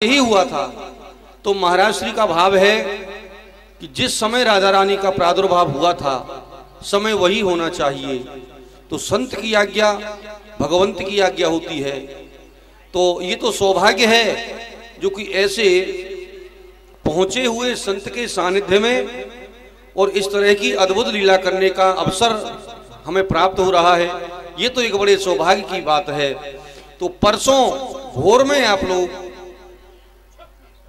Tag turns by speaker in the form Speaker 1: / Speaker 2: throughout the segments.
Speaker 1: यही हुआ था। तो महाराज श्री का भाव है कि जिस समय राधा रानी का प्रादुर्भाव हुआ था समय वही होना चाहिए। तो संत की आज्ञा भगवंत की आज्ञा होती है। तो ये तो सौभाग्य है जो कि ऐसे पहुंचे हुए संत के सानिध्य में और इस तरह की अद्भुत लीला करने का अवसर हमें प्राप्त हो रहा है। ये तो एक बड़े सौभाग्य की बात है। तो परसों भोर में आप लोग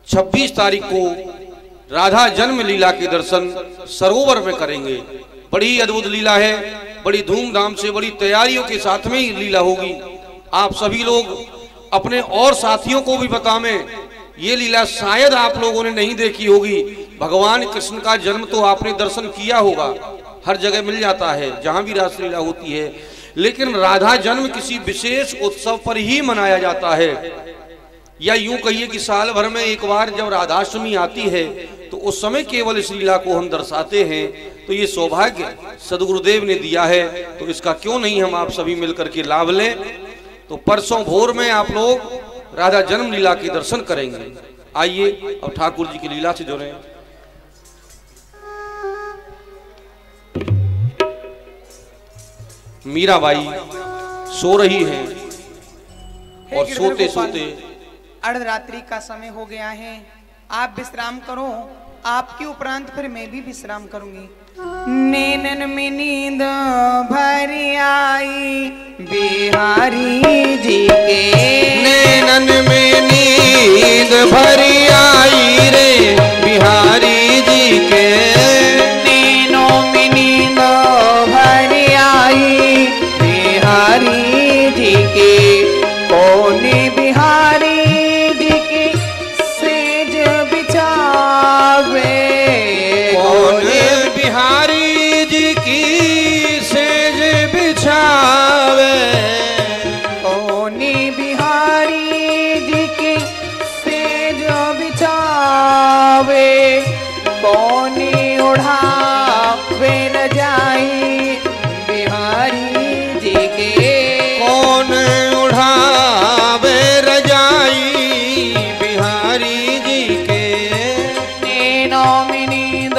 Speaker 1: 26 तारीख को राधा जन्म लीला के दर्शन सरोवर में करेंगे। बड़ी अद्भुत लीला है, बड़ी धूमधाम से बड़ी तैयारियों के साथ में ही लीला होगी। आप सभी लोग अपने और साथियों को भी बताएं। ये लीला शायद आप लोगों ने नहीं देखी होगी। भगवान कृष्ण का जन्म तो आपने दर्शन किया होगा, हर जगह मिल जाता है जहां भी रासलीला होती है, लेकिन राधा जन्म किसी विशेष उत्सव पर ही मनाया जाता है। या यूं कहिए कि साल भर में एक बार जब राधाष्टमी आती है तो उस समय केवल इस लीला को हम दर्शाते हैं। तो ये सौभाग्य सदगुरुदेव ने दिया है, तो इसका क्यों नहीं हम आप सभी मिलकर के लाभ लें। तो परसों भोर में आप लोग राधा जन्म लीला के दर्शन करेंगे। आइए अब ठाकुर जी की लीला से जुड़े। मीराबाई सो रही हैं और सोते सोते
Speaker 2: अर्धरात्रि का समय हो गया है। आप विश्राम करो, आपके उपरांत फिर मैं भी विश्राम करूंगी। नैनन में नींद भर आई बिहारी जी के,
Speaker 1: नैनन में नींद भर आई रे बिहारी जी के,
Speaker 2: नैनों में नींद भर आई बिहारी जी के। कौन बिहारी जी की सेज बिछावे,
Speaker 1: कौन बिहारी जी की सेज बिछावे,
Speaker 2: कौन बिहारी जी की सेज बिछावे, कौन उड़ावे रजाई बिहारी जी के,
Speaker 1: कौन उड़ावे रजाई बिहारी जी के।
Speaker 2: नैनों में नींद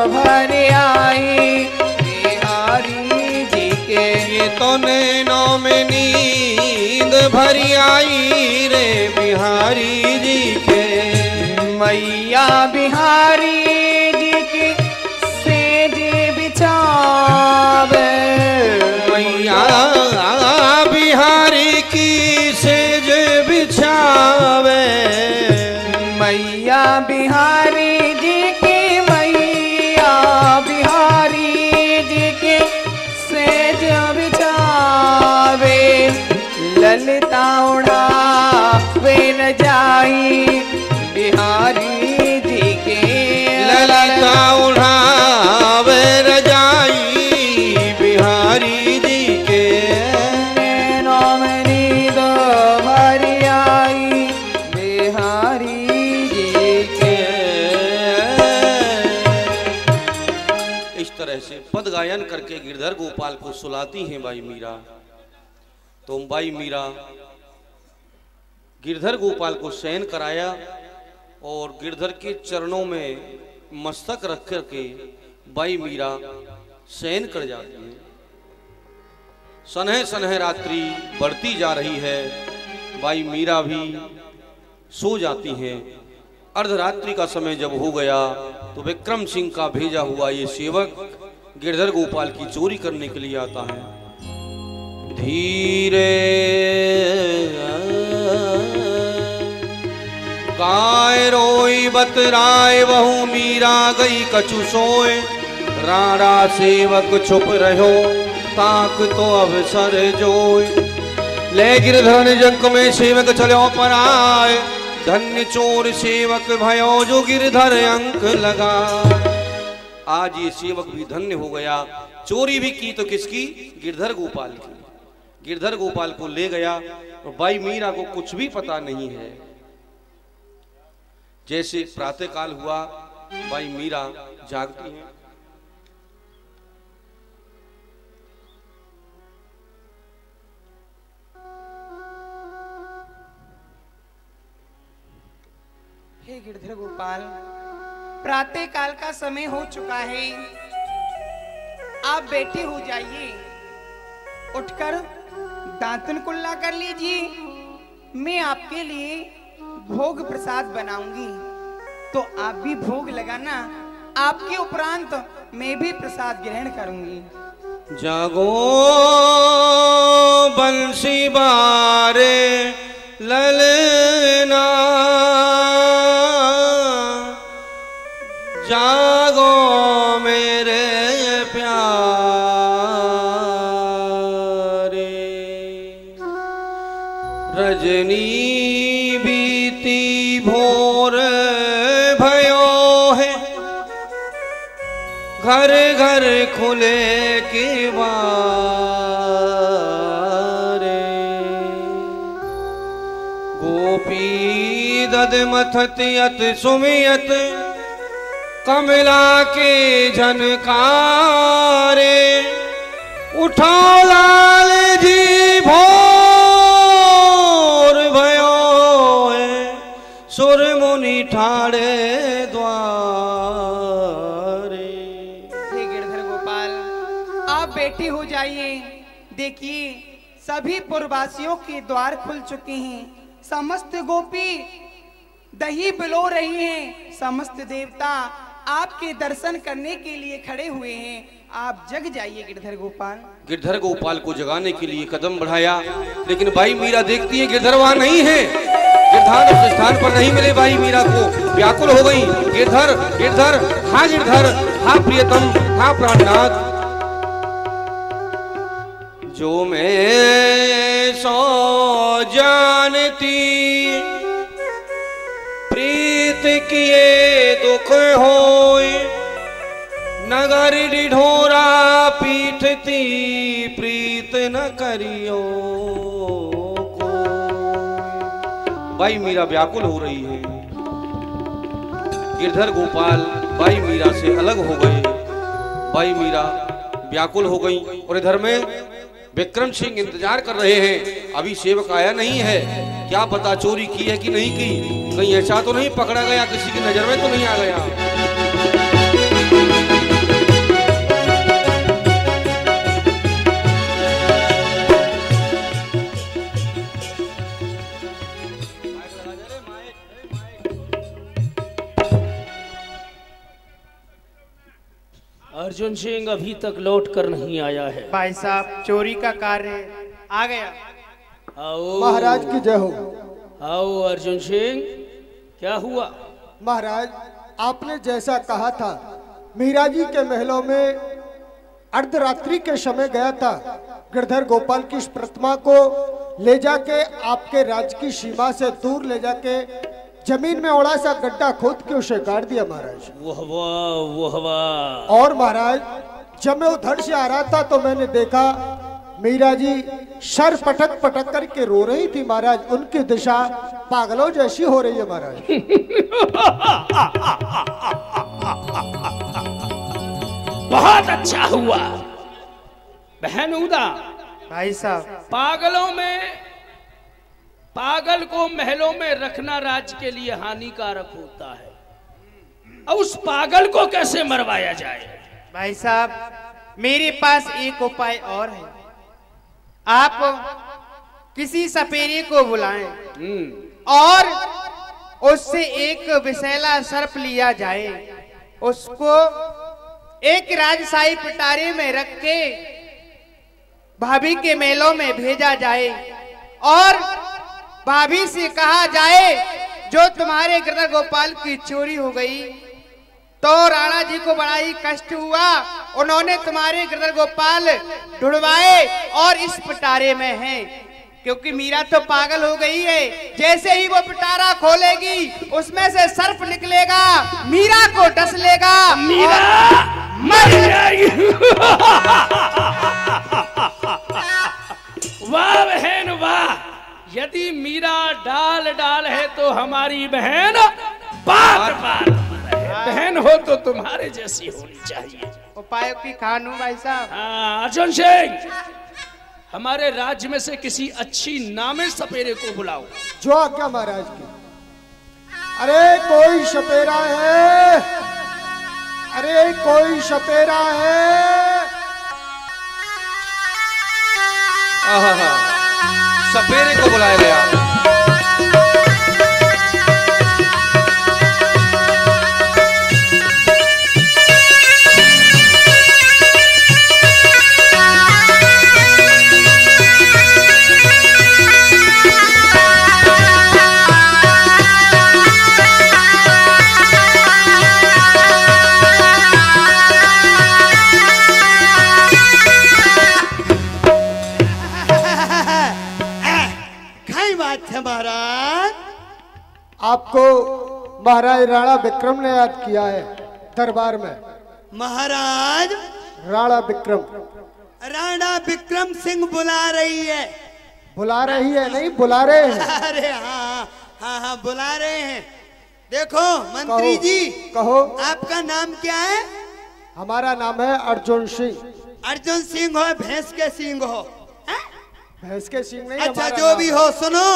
Speaker 2: भर आई बिहारी जी के,
Speaker 1: ये तो नैनों में नींद भरी आई रे बिहारी जी के।
Speaker 2: मैया बिहारी जी की सेज बिछावे,
Speaker 1: मैया बिहारी की सेज बिछावे,
Speaker 2: मैया बिहारी जी की, मैया बिहारी जी की सेज बिछावे, ललिता उड़ावे रजाई बिहारी जी के,
Speaker 1: ललिता उड़ावे रजाई बिहारी जी के।
Speaker 2: नैनों में नींद भर आई बिहारी जी के।
Speaker 1: इस तरह से पद गायन करके गिरधर गोपाल को सुलाती हैं बाई मीरा। तो बाई मीरा गिरधर गोपाल को शयन कराया और गिरधर के चरणों में मस्तक रख करके बाई मीरा शयन कर जाती है। सनह सनह रात्रि बढ़ती जा रही है, बाई मीरा भी सो जाती हैं। अर्धरात्रि का समय जब हो गया तो विक्रम सिंह का भेजा हुआ ये सेवक गिरधर गोपाल की चोरी करने के लिए आता है। धीरे काय रोई बतराए बहु मीरा गई कछु सोए, राणा सेवक छुप रहो ताक तो अवसर जोए। ले गिरधर जंक में सेवक चलो पर आए, धन्य चोर सेवक भयो जो गिरधर अंक लगा। आज ये सेवक भी धन्य हो गया। चोरी भी की तो किसकी? गिरधर गोपाल की। गिरधर गोपाल को ले गया और बाई मीरा को कुछ भी पता नहीं है। जैसे प्रातःकाल हुआ बाई मीरा जागती हैं।
Speaker 2: हे गिरधर गोपाल, प्रातः काल का समय हो चुका है, आप बैठे हो जाइए, उठकर दांतन कुल्ला कर लीजिए। मैं आपके लिए भोग प्रसाद बनाऊंगी, तो आप भी भोग लगाना। आपके उपरांत मैं भी प्रसाद ग्रहण करूंगी।
Speaker 1: जागो बंसी बारे ललना, जागो मेरे प्यारे। रजनी बीती भोर भयो है, घर घर खुले किवारे। गोपी दद मथत यत सुमियत, कमला के झनकारे। उठो लाल जी भोर भयो है, सुर मुनि ठाड़े द्वारे।
Speaker 2: हे गिरधर गोपाल, आप बैठे हो जाइए। देखिए सभी पुरवासियों के द्वार खुल चुके हैं, समस्त गोपी दही बिलो रही हैं, समस्त देवता आपके दर्शन करने के लिए खड़े हुए हैं। आप जग जाइए गिरधर गोपाल।
Speaker 1: गिरधर गोपाल को जगाने के लिए कदम बढ़ाया, लेकिन भाई मीरा देखती है गिरधर वहां नहीं है। गिरधर उस स्थान पर नहीं मिले भाई मीरा को, व्याकुल हो गई। गिरधर गिरधर, हाँ गिरधर, हाँ प्रियतम, हाँ प्राणनाथ। जो मैं सो जानती, प्रीत किए दुख होए। नगर ढिढोरा पीठती, प्रीत न करियो को। भाई मीरा व्याकुल हो रही है। गिरधर गोपाल भाई मीरा से अलग हो गए। भाई मीरा व्याकुल हो गई और इधर में विक्रम सिंह इंतजार कर रहे हैं। अभी सेवक आया नहीं है, क्या पता चोरी की है कि नहीं की। कहीं ऐसा तो नहीं पकड़ा गया, किसी की नजर में तो नहीं आ गया।
Speaker 3: अर्जुन सिंह अभी तक लौट कर नहीं आया है।
Speaker 4: भाई साहब चोरी का कार्य आ गया।
Speaker 3: आओ
Speaker 5: महाराज की जय हो।
Speaker 3: आओ अर्जुन सिंह, क्या हुआ?
Speaker 5: महाराज आपने जैसा कहा था, मीरा जी के महलों में अर्धरात्रि के समय गया था। गिरधर गोपाल की इस प्रतिमा को ले जाके आपके राज्य की सीमा से दूर ले जाके जमीन में ओड़ा सा गड्ढा खोद के उसे गाड़ दिया महाराज।
Speaker 3: वाह वाह वाह।
Speaker 5: और महाराज जब मैं उधर से आ रहा था तो मैंने देखा मीरा जी सर पटक पटक करके रो रही थी महाराज। उनकी दिशा पागलों जैसी हो रही है महाराज।
Speaker 3: बहुत अच्छा हुआ बहन उदा।
Speaker 4: भाई साहब
Speaker 3: पागल को महलों में रखना राज्य के लिए हानिकारक होता है। अब उस पागल को कैसे मरवाया जाए?
Speaker 4: भाई साहब मेरे पास एक उपाय और है। आप किसी सपेरे को बुलाएं और उससे एक विषैला सर्प लिया जाए, उसको एक राजशाही पिटारे में रख के भाभी के मेलों में भेजा जाए और भाभी से कहा जाए जो तुम्हारे गिरधर गोपाल की चोरी हो गई तो राणा जी को बड़ा ही कष्ट हुआ, उन्होंने तुम्हारे गिरधर गोपाल ढूंढवाए और इस पिटारे में हैं। क्योंकि मीरा तो पागल हो गई है, जैसे ही वो पिटारा खोलेगी उसमें से सर्प निकलेगा, मीरा को डस लेगा,
Speaker 3: मीरा मर जाएगी। वाह बहन वाह। यदि मीरा डाल डाल है तो हमारी बहन बार बार बहन हो तो तुम्हारे जैसी होनी चाहिए।
Speaker 4: उपाय की खानू भाई साहब।
Speaker 3: अर्जुन सिंह, हमारे राज्य में से किसी अच्छी नामे सपेरे को बुलाओ।
Speaker 5: जो आज्ञा महाराज की। अरे कोई सपेरा है, अरे कोई सपेरा है।
Speaker 1: आहा, सपेरे को बुलाया गया।
Speaker 6: महाराज,
Speaker 5: आपको महाराज राणा विक्रम ने याद किया है दरबार में।
Speaker 6: महाराज
Speaker 5: राणा विक्रम,
Speaker 6: राणा विक्रम सिंह बुला रही है।
Speaker 5: बुला रही है? नहीं, बुला रहे हैं।
Speaker 6: अरे हाँ हाँ हाँ, बुला रहे हैं। देखो मंत्री जी,
Speaker 5: कहो।
Speaker 6: आपका नाम क्या है?
Speaker 5: हमारा नाम है अर्जुन सिंह।
Speaker 6: अर्जुन सिंह हो, भैंस के सिंह हो?
Speaker 5: भैंस के सिंह नहीं।
Speaker 6: अच्छा जो भी हो, सुनो,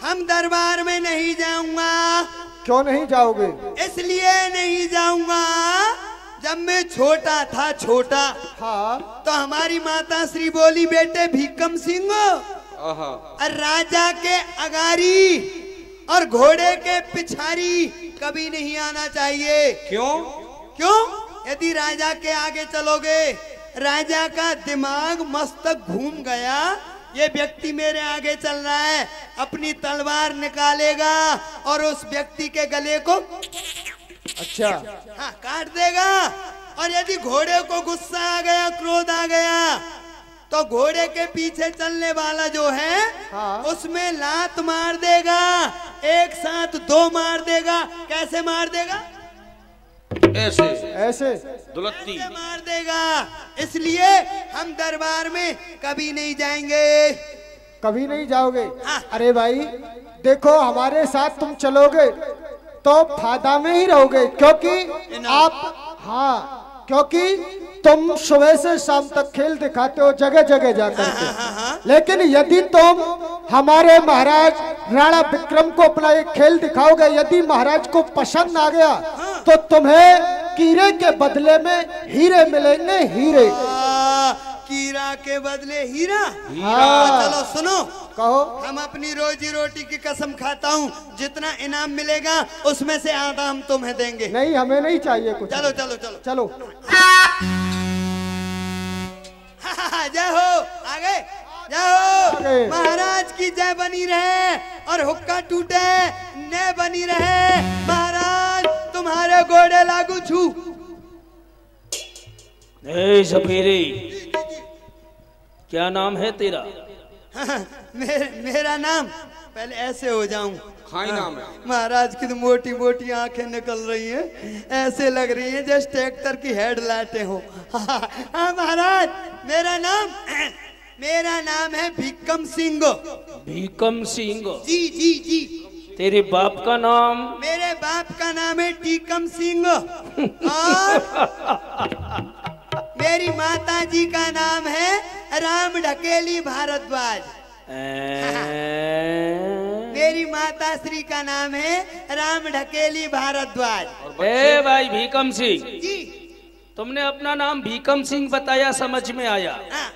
Speaker 6: हम दरबार में नहीं जाऊंगा।
Speaker 5: क्यों नहीं जाओगे?
Speaker 6: इसलिए नहीं जाऊंगा, जब मैं छोटा था, छोटा,
Speaker 5: हाँ,
Speaker 6: तो हमारी माता श्री बोली, बेटे भीकम सिंह राजा के अगारी और घोड़े के पिछारी कभी नहीं आना चाहिए।
Speaker 1: क्यों?
Speaker 6: क्यों? यदि राजा के आगे चलोगे, राजा का दिमाग मस्तक घूम गया, ये व्यक्ति मेरे आगे चल रहा है, अपनी तलवार निकालेगा और उस व्यक्ति के गले को
Speaker 5: अच्छा,
Speaker 6: हाँ काट देगा। और यदि घोड़े को गुस्सा आ गया, क्रोध आ गया, तो घोड़े के पीछे चलने वाला जो है,
Speaker 5: हाँ,
Speaker 6: उसमें लात मार देगा, एक साथ 2 मार देगा। कैसे मार देगा?
Speaker 1: ऐसे
Speaker 5: ऐसे
Speaker 1: दुलत्ती
Speaker 6: मार देगा। इसलिए हम दरबार में कभी नहीं जाएंगे।
Speaker 5: कभी नहीं जाओगे?
Speaker 6: हाँ।
Speaker 5: अरे भाई देखो, हमारे साथ तुम चलोगे तो फायदा में ही रहोगे, क्योंकि आप, हाँ, क्योंकि तुम सुबह से शाम तक खेल दिखाते हो जगह जगह जाकर के। लेकिन यदि तुम हमारे महाराज राणा विक्रम को अपना एक खेल दिखाओगे, यदि महाराज को पसंद आ गया, तो तुम्हें कीरे के बदले में हीरे मिलेंगे, हीरे।
Speaker 6: कीरा के बदले हीरा?
Speaker 5: हाँ।
Speaker 6: तो चलो सुनो,
Speaker 5: कहो।
Speaker 6: हम अपनी रोजी रोटी की कसम खाता हूँ, जितना इनाम मिलेगा उसमें से आधा हम तुम्हें देंगे।
Speaker 5: नहीं, हमें नहीं चाहिए कुछ।
Speaker 6: चलो चलो चलो
Speaker 5: चलो।
Speaker 6: जय हो, आगे जाओ। महाराज की जय बनी रहे और हुक्का टूटे न बनी रहे। महाराज तुम्हारे घोड़े लागू छू।
Speaker 3: ए सपेरे, क्या नाम है तेरा?
Speaker 6: मेरा नाम, पहले ऐसे हो जाऊं।
Speaker 1: खाई नाम है।
Speaker 6: महाराज की तो मोटी मोटी आंखें निकल रही हैं, ऐसे लग रही हैं जैसे ट्रैक्टर की हेडलाइटें हो। हाँ महाराज, मेरा नाम है भीकम सिंह।
Speaker 3: भीकम सिंह?
Speaker 6: जी जी जी।
Speaker 3: तेरे बाप का नाम?
Speaker 6: मेरे बाप का नाम है टीकम सिंह। और मेरी माता जी का नाम है राम ढकेली भारद्वाज। मेरी माता श्री का नाम है राम ढकेली भारद्वाज।
Speaker 3: ए भाई भीकम सिंह
Speaker 6: जी,
Speaker 3: तुमने अपना नाम भीकम सिंह बताया, समझ में आया।
Speaker 6: हाँ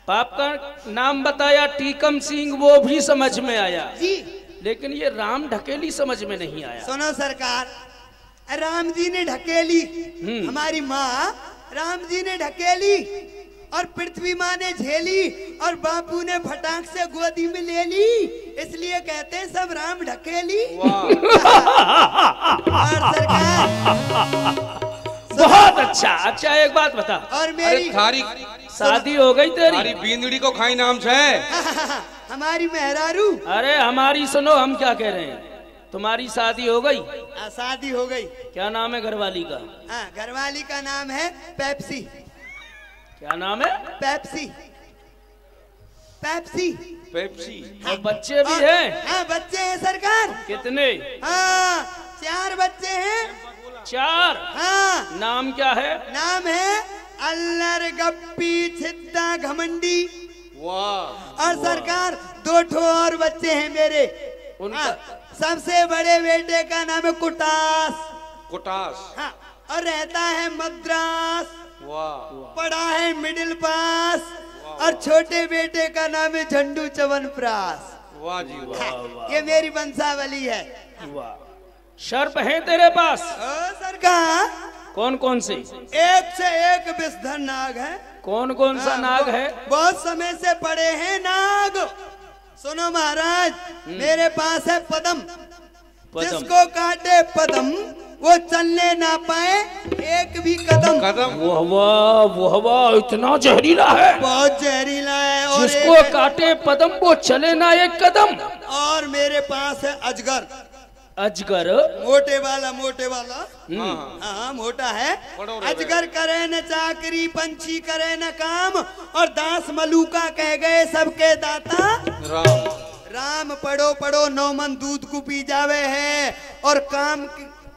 Speaker 3: बाप का नाम बताया टीकम सिंह, वो भी समझ में आया
Speaker 6: जी,
Speaker 3: लेकिन ये राम ढकेली समझ में नहीं आया।
Speaker 6: सुनो सरकार, राम जी ने ढकेली, हमारी माँ राम जी ने ढकेली और पृथ्वी माँ ने झेली और बापू ने फटाक से गोदी में ले ली, इसलिए कहते हैं सब राम ढकेली। और सरकार
Speaker 3: बहुत अच्छा। अच्छा एक बात बता,
Speaker 6: और मेरी
Speaker 1: थारी
Speaker 3: शादी हो गई तेरी?
Speaker 1: थारी बींदड़ी को खाई नाम से है।
Speaker 6: हमारी मेहरारू।
Speaker 3: अरे हमारी सुनो, हम क्या कह रहे हैं, तुम्हारी शादी हो गई?
Speaker 6: शादी हो गई।
Speaker 3: क्या नाम है घरवाली का?
Speaker 6: घरवाली का नाम है पेप्सी।
Speaker 3: क्या नाम है?
Speaker 6: पेप्सी। पेप्सी।
Speaker 1: पेप्सी।
Speaker 3: और बच्चे भी हैं?
Speaker 6: हाँ बच्चे हैं सरकार।
Speaker 3: कितने?
Speaker 6: हाँ 4 बच्चे हैं।
Speaker 3: 4?
Speaker 6: हाँ।
Speaker 3: नाम क्या है?
Speaker 6: नाम है अल्लर गप्पी छिद्दा घमंडी।
Speaker 1: वाह।
Speaker 6: और सरकार 2 ठो और बच्चे हैं मेरे।
Speaker 3: उनका
Speaker 6: सबसे बड़े बेटे का नाम है कुटास।
Speaker 1: कुटास।
Speaker 6: हाँ, और रहता है मद्रास।
Speaker 1: वाह।
Speaker 6: पढ़ा है मिडिल पास। और छोटे बेटे का नाम है झंडू चवनप्रास।
Speaker 1: वाह जी वाह।
Speaker 6: ये मेरी वंशावली है।
Speaker 3: वाह। सर्प है तेरे पास?
Speaker 6: ओ सरकार,
Speaker 3: कौन कौन से?
Speaker 6: एक से एक विषधर नाग है।
Speaker 3: कौन कौन सा नाग है?
Speaker 6: बहुत समय से पड़े हैं नाग। सुनो महाराज, मेरे पास है पदम। जिसको काटे पदम वो चलने ना पाए एक भी कदम।
Speaker 3: वाह वाह वाह, इतना जहरीला है?
Speaker 6: बहुत जहरीला है। और
Speaker 3: जिसको काटे पदम वो चले ना एक कदम।
Speaker 6: और मेरे पास है अजगर।
Speaker 3: अजगर?
Speaker 6: मोटे वाला हाँ मोटा है। अजगर करे न चाकरी, पंछी करे न काम, और दास मलूका कह गए सबके दाता राम। पढ़ो पढ़ो 9 मन दूध को पी जावे है, और काम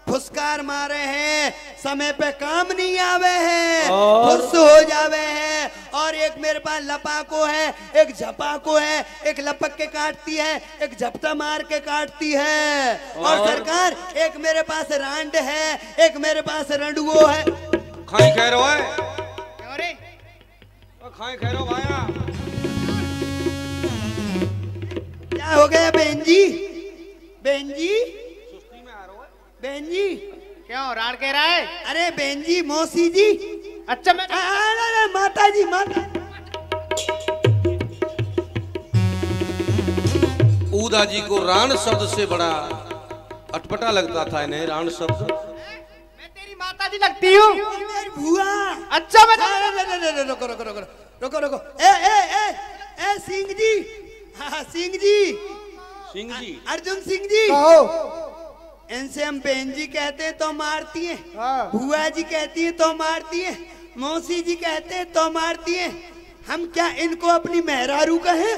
Speaker 6: फुसकार मारे हैं, समय पे काम नहीं आवे है, फुस हो जावे है। और एक मेरे पास लपाको है, एक झपाको है। एक लपक के काटती है, एक झपटा मार के काटती है। और सरकार, एक मेरे पास रांड है, एक मेरे पास रंडुओ है।
Speaker 1: खाई कह रहा है?
Speaker 6: क्यों रे?
Speaker 1: खाई कह रहा भाया?
Speaker 6: क्या हो गया बहन जी? बहन जी, बहन जी
Speaker 4: क्यों राड़ कह रहा है?
Speaker 6: अरे बहन जी, मौसी जी।
Speaker 4: अच्छा मैं
Speaker 6: माता जी, माता।
Speaker 1: ऊदा जी को राण शब्द से बड़ा अटपटा लगता था इन्हें। राण शब्द।
Speaker 4: मैं तेरी माता जी लगती हूँ।
Speaker 6: मेरी बुआ।
Speaker 4: अच्छा मैं
Speaker 6: रुको रुको रुको रुको रुको। ए सिंह जी। हाँ सिंह जी।
Speaker 1: सिंह जी।
Speaker 6: अर्जुन सिंह जी।
Speaker 5: कहो।
Speaker 6: इनसे हम बहन जी कहते हैं तो मारती हैं,
Speaker 5: हाँ।
Speaker 6: बुआ जी कहती है तो मारती है, मौसी जी कहते हैं तो मारती है। हम क्या इनको अपनी मेहरारू कहें?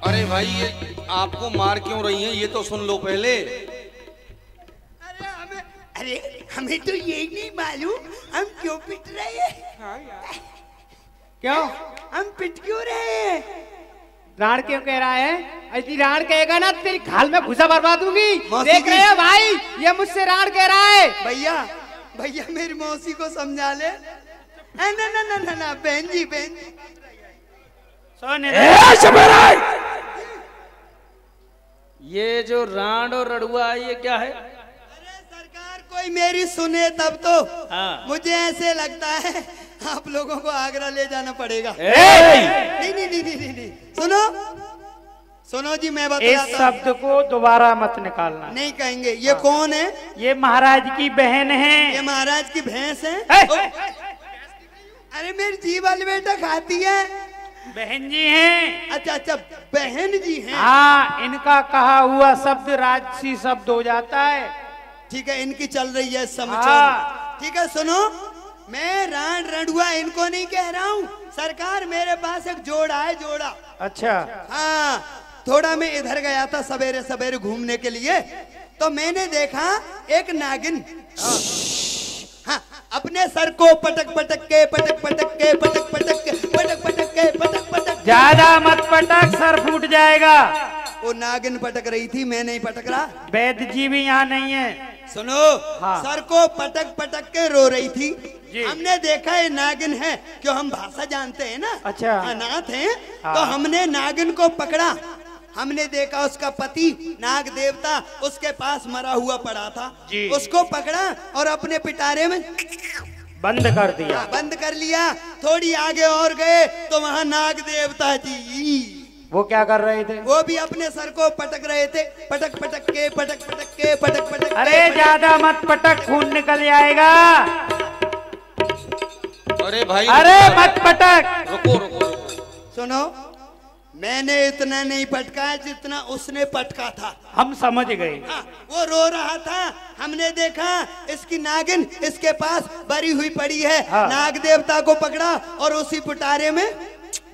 Speaker 1: अरे भाई, ये आपको मार क्यों रही हैं ये तो सुन लो पहले।
Speaker 6: अरे हमें तो यही नहीं मालूम हम क्यों पिट रहे हैं।
Speaker 4: क्यों?
Speaker 6: हम पिट क्यों रहे हैं?
Speaker 4: राड़ क्यों कह रहा है? ऐसी राड़ कहेगा ना तेरी खाल में घुसा भरवा दूंगी।
Speaker 6: मौसी
Speaker 4: देख
Speaker 6: जी।
Speaker 4: रहे हो भाई, ये मुझसे राड़ कह रहा है।
Speaker 6: भैया भैया, मेरी मौसी को समझा ले। ना ना ना ना ना, बहन जी बहन जी।
Speaker 3: ये जो रांड और रड़ुआ ये क्या है?
Speaker 6: अरे सरकार, कोई मेरी सुने तब तो।
Speaker 3: हाँ।
Speaker 6: मुझे ऐसे लगता है आप लोगों को आगरा ले जाना पड़ेगा।
Speaker 3: नहीं
Speaker 6: नहीं नहीं नहीं नहीं नहीं, सुनो सुनो जी, मैं
Speaker 4: इस
Speaker 6: बताता हूं।
Speaker 4: शब्द को दोबारा मत निकालना।
Speaker 6: नहीं कहेंगे। ये कौन है?
Speaker 4: ये महाराज की बहन है।
Speaker 6: ये महाराज की भैंस है।
Speaker 4: ए!
Speaker 6: अरे मेरी जी वाली बेटा खाती है।
Speaker 4: बहन जी हैं।
Speaker 6: अच्छा अच्छा, बहन जी हैं।
Speaker 4: हाँ, इनका कहा हुआ शब्द राजसी शब्द हो जाता है।
Speaker 6: ठीक है, इनकी चल रही है समझ।
Speaker 4: हाँ।
Speaker 6: ठीक है, सुनो, मैं रांड रंडुआ इनको नहीं कह रहा हूँ सरकार। मेरे पास एक जोड़ा है, जोड़ा।
Speaker 4: अच्छा।
Speaker 6: हाँ, थोड़ा मैं इधर गया था सवेरे सवेरे घूमने के लिए, तो मैंने देखा एक नागिन हाँ, अपने सर को पटक पटक के पटक पटक के पटक पटक के पटक पटक के पटक पटक।
Speaker 4: ज्यादा मत पटक, सर फूट जाएगा।
Speaker 6: वो नागिन पटक रही थी, मैं नहीं पटक रहा।
Speaker 4: वैद्य जी भी यहाँ नहीं है।
Speaker 6: सुनो,
Speaker 4: हाँ।
Speaker 6: सर को पटक पटक के रो रही थी।
Speaker 4: जी।
Speaker 6: हमने देखा ये नागिन है, क्यों हम भाषा जानते हैं ना।
Speaker 4: अच्छा।
Speaker 6: अनाथ हैं।
Speaker 4: हाँ।
Speaker 6: तो हमने नागिन को पकड़ा। हमने देखा उसका पति नाग देवता उसके पास मरा हुआ पड़ा था।
Speaker 4: जी।
Speaker 6: उसको पकड़ा और अपने पिटारे में
Speaker 4: बंद कर दिया।
Speaker 6: बंद कर लिया। थोड़ी आगे और गए तो वहाँ नाग देवता जी,
Speaker 4: वो क्या कर रहे थे?
Speaker 6: वो भी अपने सर को पटक रहे थे। पटक पटक के पटक पटक के पटक पटक।
Speaker 4: अरे ज्यादा मत पटक, खून निकल जाएगा।
Speaker 1: अरे भाई,
Speaker 4: अरे मत पटक।
Speaker 1: रुको रुको रुको।
Speaker 6: सुनो, मैंने इतना नहीं पटका जितना उसने पटका था।
Speaker 4: हम समझ गए।
Speaker 6: हाँ, वो रो रहा था। हमने देखा इसकी नागिन इसके पास बरी हुई पड़ी है।
Speaker 4: हाँ।
Speaker 6: नाग देवता को पकड़ा और उसी पिटारे में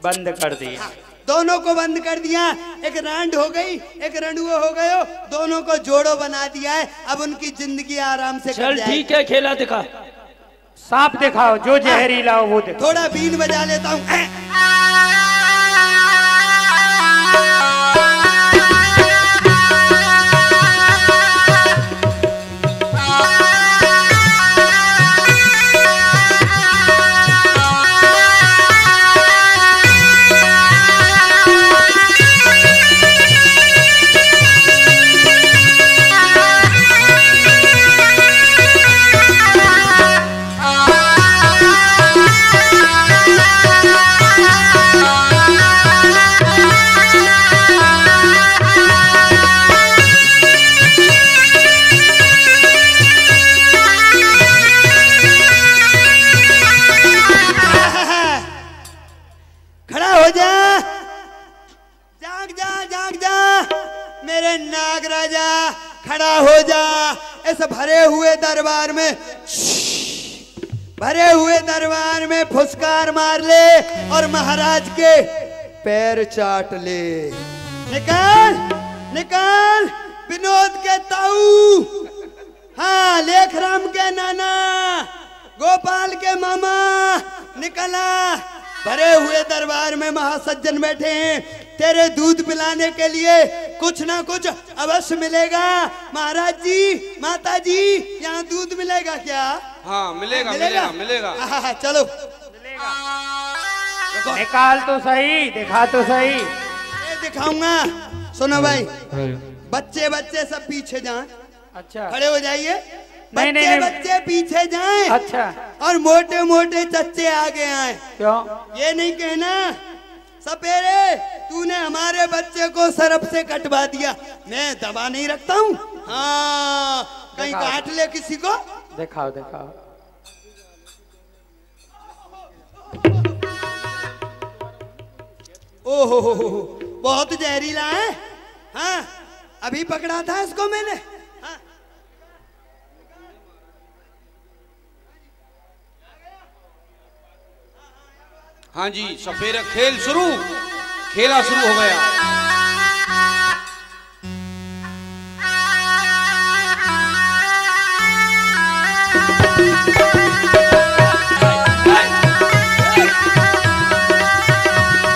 Speaker 4: बंद कर दिया।
Speaker 6: हाँ, दोनों को बंद कर दिया। एक रांड हो गई, एक रंडुआ हो गयो, दोनों को जोड़ो बना दिया है। अब उनकी जिंदगी आराम से
Speaker 3: चल
Speaker 6: कट जाएगी।
Speaker 3: ठीक है, खेला दिखा।
Speaker 4: सांप दिखाओ, जो जहरीला हो वो दिखाओ।
Speaker 6: थोड़ा बीन बजा लेता हूँ। नागराजा खड़ा हो जा। इस भरे हुए दरबार में फुसकार मार ले और महाराज के पैर चाट ले। निकाल निकाल विनोद के ताऊ, हाँ लेखराम के नाना, गोपाल के मामा, निकला। भरे हुए दरबार में महासज्जन बैठे हैं, तेरे दूध पिलाने के लिए कुछ ना कुछ अवश्य मिलेगा। महाराज जी, माता जी, यहाँ दूध मिलेगा क्या?
Speaker 1: हाँ मिलेगा मिलेगा मिलेगा।
Speaker 6: हाँ चलो
Speaker 4: निकाल तो सही, दिखा तो सही।
Speaker 6: ये दिखाऊंगा। सुनो भाई, बच्चे बच्चे सब पीछे जाएं।
Speaker 4: अच्छा
Speaker 6: खड़े हो जाइए।
Speaker 4: नहीं,
Speaker 6: बच्चे
Speaker 4: नहीं,
Speaker 6: बच्चे पीछे जाएं।
Speaker 4: अच्छा।
Speaker 6: और मोटे मोटे चच्चे आगे आए।
Speaker 4: क्यों?
Speaker 6: ये नहीं कहना सपेरे तूने हमारे बच्चे को सरफ से कटवा दिया। मैं दबा नहीं रखता हूँ। हाँ कहीं काट ले किसी को।
Speaker 4: दिखाओ दिखाओ।
Speaker 6: ओहो बहुत जहरीला है। हाँ अभी पकड़ा था इसको मैंने। हाँ।
Speaker 1: हाँ जी सपेरा खेला शुरू हो गया।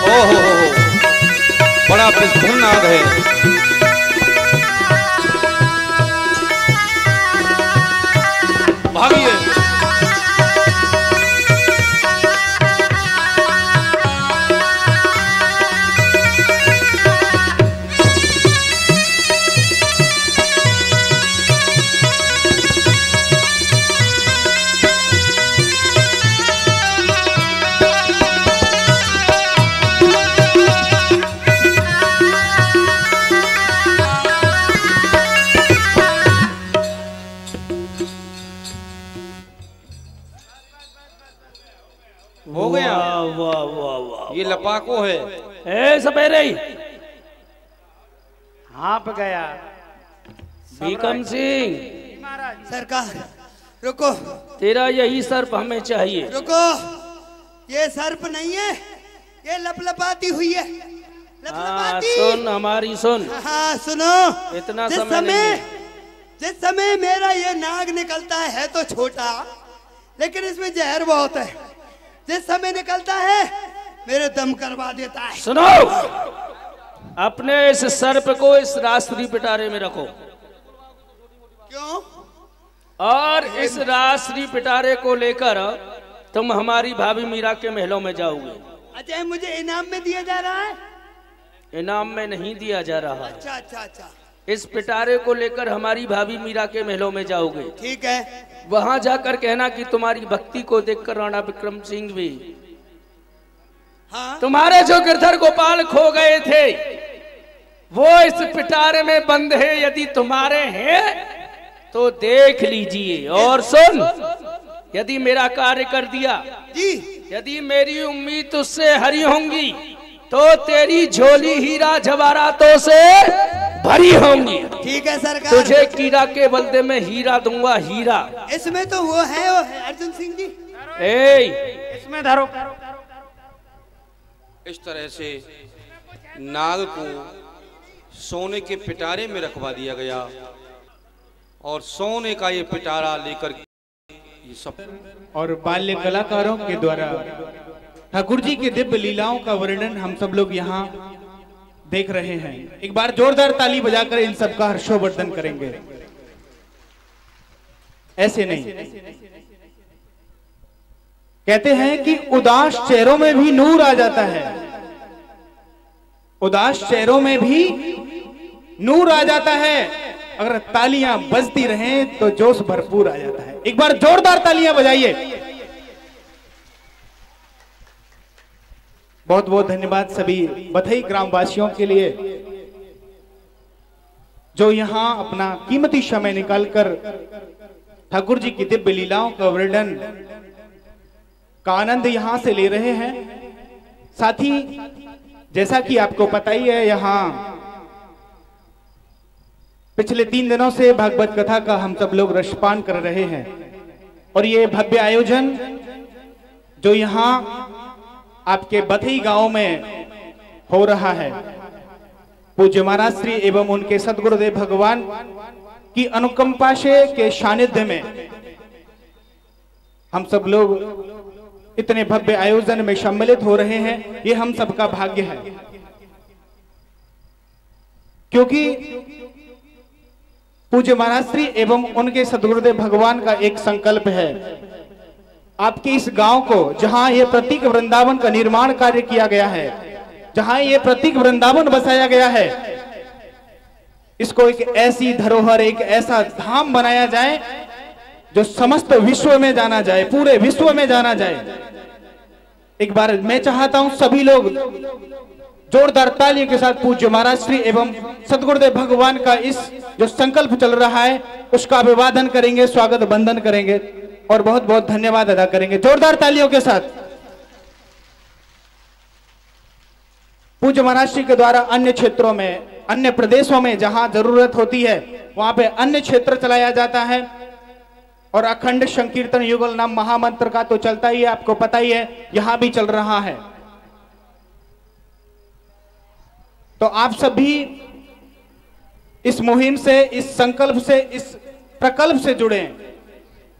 Speaker 1: ओहो बड़ा विस्फोट नाग है। भागिए। हो गया।
Speaker 3: वाह वाह वाह,
Speaker 1: ये लपाको है।
Speaker 3: ए सपेरे
Speaker 4: हाँप गया।
Speaker 3: बीकम सिंह,
Speaker 6: सरकार रुको
Speaker 3: तेरा यही सर्प हमें चाहिए।
Speaker 6: रुको, ये सर्प नहीं है, ये लपलपाती हुई है।
Speaker 3: हाँ
Speaker 6: लपलपाती।
Speaker 3: सुन हमारी सुन।
Speaker 6: हाँ सुनो,
Speaker 3: इतना
Speaker 6: जिस
Speaker 3: समय नहीं है।
Speaker 6: जिस समय मेरा ये नाग निकलता है तो छोटा, लेकिन इसमें जहर बहुत है। जिस समय निकलता है मेरे दम करवा देता है।
Speaker 3: सुनो, अपने इस सर्प को इस राष्ट्रीय पिटारे में रखो।
Speaker 6: क्यों?
Speaker 3: और इस राष्ट्रीय पिटारे को लेकर तुम हमारी भाभी मीरा के महलों में जाओगे।
Speaker 6: अच्छा, मुझे इनाम में दिया जा रहा है?
Speaker 3: इनाम में नहीं दिया जा रहा।
Speaker 6: अच्छा अच्छा अच्छा,
Speaker 3: इस पिटारे को लेकर हमारी भाभी मीरा के महलों में जाओगे।
Speaker 6: ठीक है।
Speaker 3: वहां जाकर कहना कि तुम्हारी भक्ति को देखकर राणा विक्रम सिंह भी,
Speaker 6: हाँ?
Speaker 3: तुम्हारे जो गिरधर गोपाल खो गए थे वो इस पिटारे में बंद है। यदि तुम्हारे हैं तो देख लीजिए। और सुन, यदि मेरा कार्य कर दिया
Speaker 6: जी,
Speaker 3: यदि मेरी उम्मीद तुझसे हरी होंगी तो तेरी झोली हीरा जवाहरातों से भरी होंगी।
Speaker 6: ठीक है सरकार।
Speaker 3: तुझे कीड़ा के बदले में हीरा दूंगा, हीरा।
Speaker 6: इसमें तो वो है अर्जुन सिंह जी।
Speaker 4: इसमें धरो।
Speaker 1: इस तरह से नाग को सोने के पिटारे में रखवा दिया गया और सोने का ये पिटारा लेकर ये सब।
Speaker 7: और बाल्य कलाकारों के द्वारा ठाकुर जी की दिव्य लीलाओं का वर्णन हम सब लोग यहाँ देख रहे हैं। एक बार जोरदार ताली बजाकर इन सब का हर्षोवर्धन करेंगे। ऐसे नहीं, कहते हैं कि उदास चेहरों में भी नूर आ जाता है। उदास चेहरों में भी नूर आ जाता है। अगर तालियां बजती रहें तो जोश भरपूर आ जाता है। एक बार जोरदार तालियां बजाइए। बहुत बहुत धन्यवाद सभी बथई ग्रामवासियों के लिए जो यहां अपना कीमती समय निकालकर ठाकुर जी की दिव्य लीलाओं का वर्णन का आनंद यहां से ले रहे हैं। साथ ही जैसा कि आपको पता ही है, यहां पिछले 3 दिनों से भागवत कथा का हम सब लोग रसपान कर रहे हैं और ये भव्य आयोजन जो यहाँ आपके बथई गांव में हो रहा है, पूज्य महाराज श्री एवं उनके सदगुरुदेव भगवान की अनुकंपा से के सानिध्य में हम सब लोग इतने भव्य आयोजन में सम्मिलित हो रहे हैं। ये हम सबका भाग्य है, क्योंकि पूज्य महाराज श्री एवं उनके सदगुरुदेव भगवान का एक संकल्प है, आपके इस गांव को जहां ये प्रतीक वृंदावन का निर्माण कार्य किया गया है, जहां ये प्रतीक वृंदावन बसाया गया है, इसको एक ऐसी धरोहर, एक ऐसा धाम बनाया जाए जो समस्त विश्व में जाना जाए, पूरे विश्व में जाना जाए। एक बार मैं चाहता हूं सभी लोग जोरदार तालियों के साथ पूज्य महाराज श्री एवं सदगुरुदेव भगवान का इस जो संकल्प चल रहा है उसका अभिवादन करेंगे, स्वागत बंदन करेंगे और बहुत बहुत धन्यवाद अदा करेंगे जोरदार तालियों के साथ। पूज्य महाराज श्री के द्वारा अन्य क्षेत्रों में, अन्य प्रदेशों में जहां जरूरत होती है वहां पे अन्य क्षेत्र चलाया जाता है और अखंड संकीर्तन युगल नाम महामंत्र का तो चलता ही है, आपको पता ही है, यहां भी चल रहा है। तो आप सभी इस मुहिम से, इस संकल्प से, इस प्रकल्प से जुड़े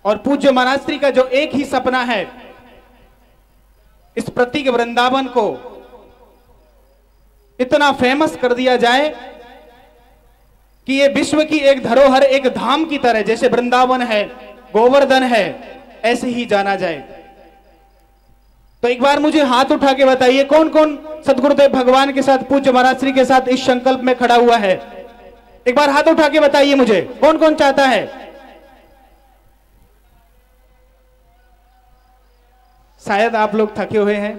Speaker 7: और पूज्य महाराज श्री का जो एक ही सपना है, इस प्रतीक वृंदावन को इतना फेमस कर दिया जाए कि ये विश्व की एक धरोहर, एक धाम की तरह, जैसे वृंदावन है, गोवर्धन है, ऐसे ही जाना जाए। तो एक बार मुझे हाथ उठा के बताइए कौन कौन सदगुरुदेव भगवान के साथ, पूज्य महाराज श्री के साथ इस संकल्प में खड़ा हुआ है। एक बार हाथ उठा के बताइए मुझे कौन कौन चाहता है। शायद आप लोग थके हुए हैं।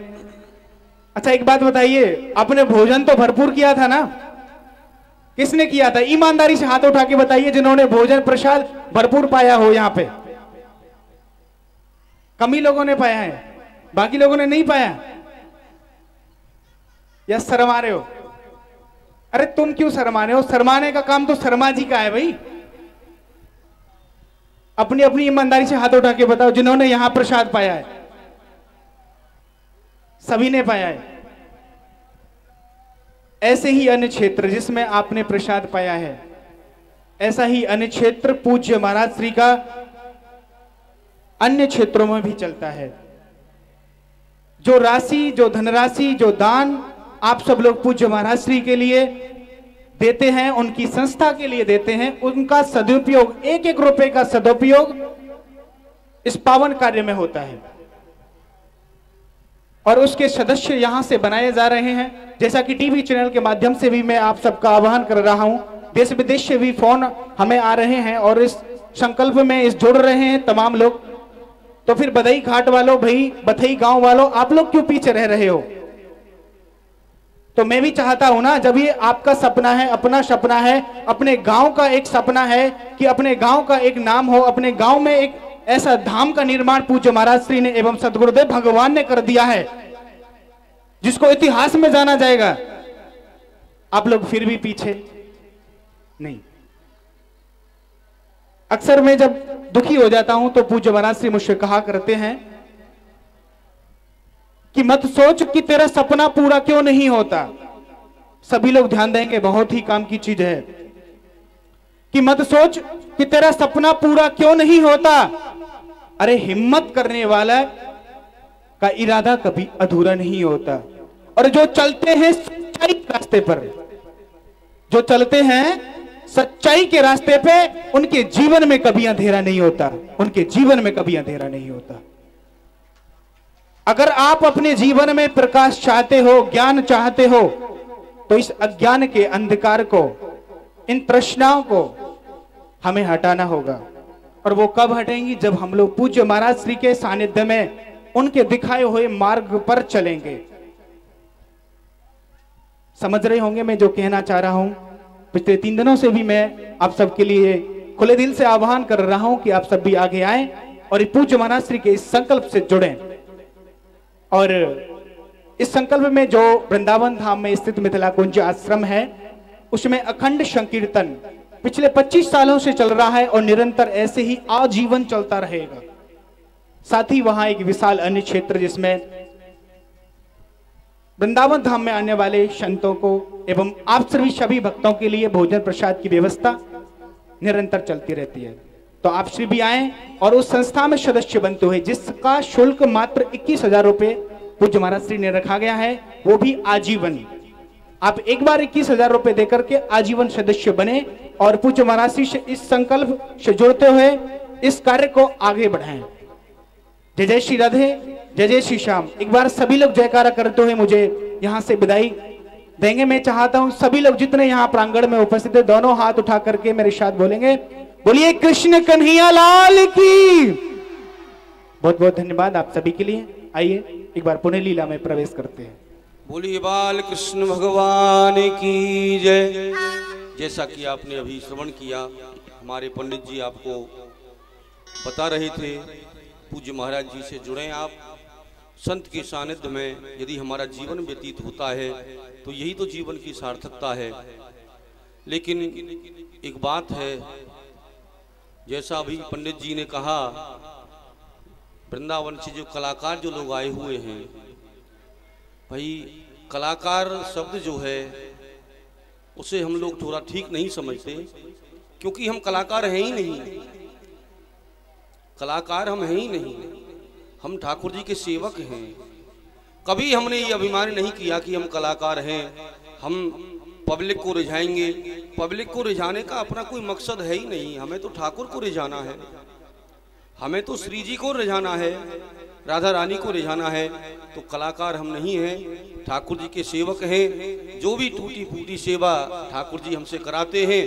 Speaker 7: अच्छा एक बात बताइए, आपने भोजन तो भरपूर किया था ना? किसने किया था? ईमानदारी से हाथ उठा के बताइए जिन्होंने भोजन प्रसाद भरपूर पाया हो। यहां पे कम ही लोगों ने पाया है, बाकी लोगों ने नहीं पाया या शर्मा रहे हो? अरे तुम क्यों शर्मा रहे हो? शर्माने का काम तो शर्मा जी का है भाई। अपनी अपनी ईमानदारी से हाथ उठा के बताओ जिन्होंने यहां प्रसाद पाया है। सभी ने पाया है। ऐसे ही अन्य क्षेत्र जिसमें आपने प्रसाद पाया है, ऐसा ही अन्य क्षेत्र पूज्य महाराज श्री का अन्य क्षेत्रों में भी चलता है। जो राशि, जो धनराशि, जो दान आप सब लोग पूज्य महाराज श्री के लिए देते हैं, उनकी संस्था के लिए देते हैं, उनका सदुपयोग, एक एक रुपए का सदुपयोग इस पावन कार्य में होता है और उसके सदस्य यहां से बनाए जा रहे हैं। जैसा कि टीवी चैनल के माध्यम से भी मैं आप सबका आह्वान कर रहा हूं, देश विदेश से भी फोन हमें आ रहे हैं और इस संकल्प में इस जुड़ रहे हैं तमाम लोग। तो फिर बधई घाट वालों, भाई बथई गांव वालों, आप लोग क्यों पीछे रह रहे हो? तो मैं भी चाहता हूं ना, जब ये आपका सपना है, अपना सपना है, अपने गांव का एक सपना है कि अपने गांव का एक नाम हो, अपने गांव में एक ऐसा धाम का निर्माण पूज्य महाराज श्री ने एवं सदगुरुदेव भगवान ने कर दिया है जिसको इतिहास में जाना जाएगा। आप लोग फिर भी पीछे नहीं। अक्सर मैं जब दुखी हो जाता हूं तो पूज्य महाराज श्री मुझसे कहा करते हैं कि मत सोच कि तेरा सपना पूरा क्यों नहीं होता। सभी लोग ध्यान देंगे, बहुत ही काम की चीज है कि मत सोच कि तेरा सपना पूरा क्यों नहीं होता। अरे हिम्मत करने वाला का इरादा कभी अधूरा नहीं होता। और जो चलते हैं सच्चाई के रास्ते पर, जो चलते हैं सच्चाई के रास्ते पे, उनके जीवन में कभी अंधेरा नहीं होता, उनके जीवन में कभी अंधेरा नहीं होता। अगर आप अपने जीवन में प्रकाश चाहते हो, ज्ञान चाहते हो, तो इस अज्ञान के अंधकार को, इन तृष्णाओं को हमें हटाना होगा। और वो कब हटेंगी? जब हम लोग पूज्य महाराज श्री के सानिध्य में उनके दिखाए हुए मार्ग पर चलेंगे। समझ रहे होंगे मैं जो कहना चाह रहा हूं। पिछले 3 दिनों से भी मैं आप सबके लिए खुले दिल से आह्वान कर रहा हूं कि आप सब भी आगे आए और पूज्य महाराज श्री के इस संकल्प से जुड़ें। और इस संकल्प में जो वृंदावन धाम में स्थित मिथिला कुंज आश्रम है, उसमें अखंड संकीर्तन पिछले 25 सालों से चल रहा है और निरंतर ऐसे ही आजीवन चलता रहेगा। साथ ही वहां एक विशाल अन्य क्षेत्र जिसमें वृंदावन धाम में आने वाले संतों को एवं आप सभी भक्तों के लिए भोजन प्रसाद की व्यवस्था निरंतर चलती रहती है। तो आप श्री भी आए और उस संस्था में सदस्य बनते हुए, जिसका शुल्क मात्र 21,000 रुपए पूज्य महाराज श्री ने रखा गया है, वो भी आजीवन। आप एक बार 21,000 रुपए देकर के आजीवन सदस्य बने और पूज्य महाराज श्री से इस संकल्प से जुड़ते हुए इस कार्य को आगे बढ़ाएं। जय जय श्री राधे, जय जय श्री श्याम। एक बार सभी लोग जयकारा करते हुए मुझे यहाँ से विदाई देंगे। मैं चाहता हूं सभी लोग जितने यहाँ प्रांगण में उपस्थित है, दोनों हाथ उठा करके मेरे साथ बोलेंगे, बोलिए कृष्ण कन्हैया लाल की। बहुत बहुत धन्यवाद आप सभी के लिए। आइए एक बार पुनः लीला में प्रवेश करते हैं।
Speaker 1: बोलिए बाल कृष्ण भगवान की जय। जैसा कि आपने अभी श्रवण किया, हमारे पंडित जी आपको बता रहे थे, पूज्य महाराज जी से जुड़े आप। संत के सानिध्य में यदि हमारा जीवन व्यतीत होता है तो यही तो जीवन की सार्थकता है। लेकिन एक बात है, जैसा अभी पंडित जी ने कहा, वृंदावन से जो कलाकार जो लोग आए हुए हैं, भाई कलाकार शब्द जो है उसे हम लोग थोड़ा ठीक नहीं समझते, क्योंकि हम कलाकार हैं ही नहीं। कलाकार हम हैं ही नहीं, हम ठाकुर जी के सेवक हैं। कभी हमने ये अभिमान नहीं किया कि हम कलाकार हैं, हम पब्लिक को रिझाएंगे। पब्लिक को रिझाने का अपना कोई मकसद है ही नहीं। हमें तो ठाकुर को रिझाना है, हमें तो श्री जी को रिझाना है, राधा रानी को रिझाना है। तो कलाकार हम नहीं हैं, ठाकुर जी के सेवक हैं। जो भी टूटी फूटी सेवा ठाकुर जी हमसे कराते हैं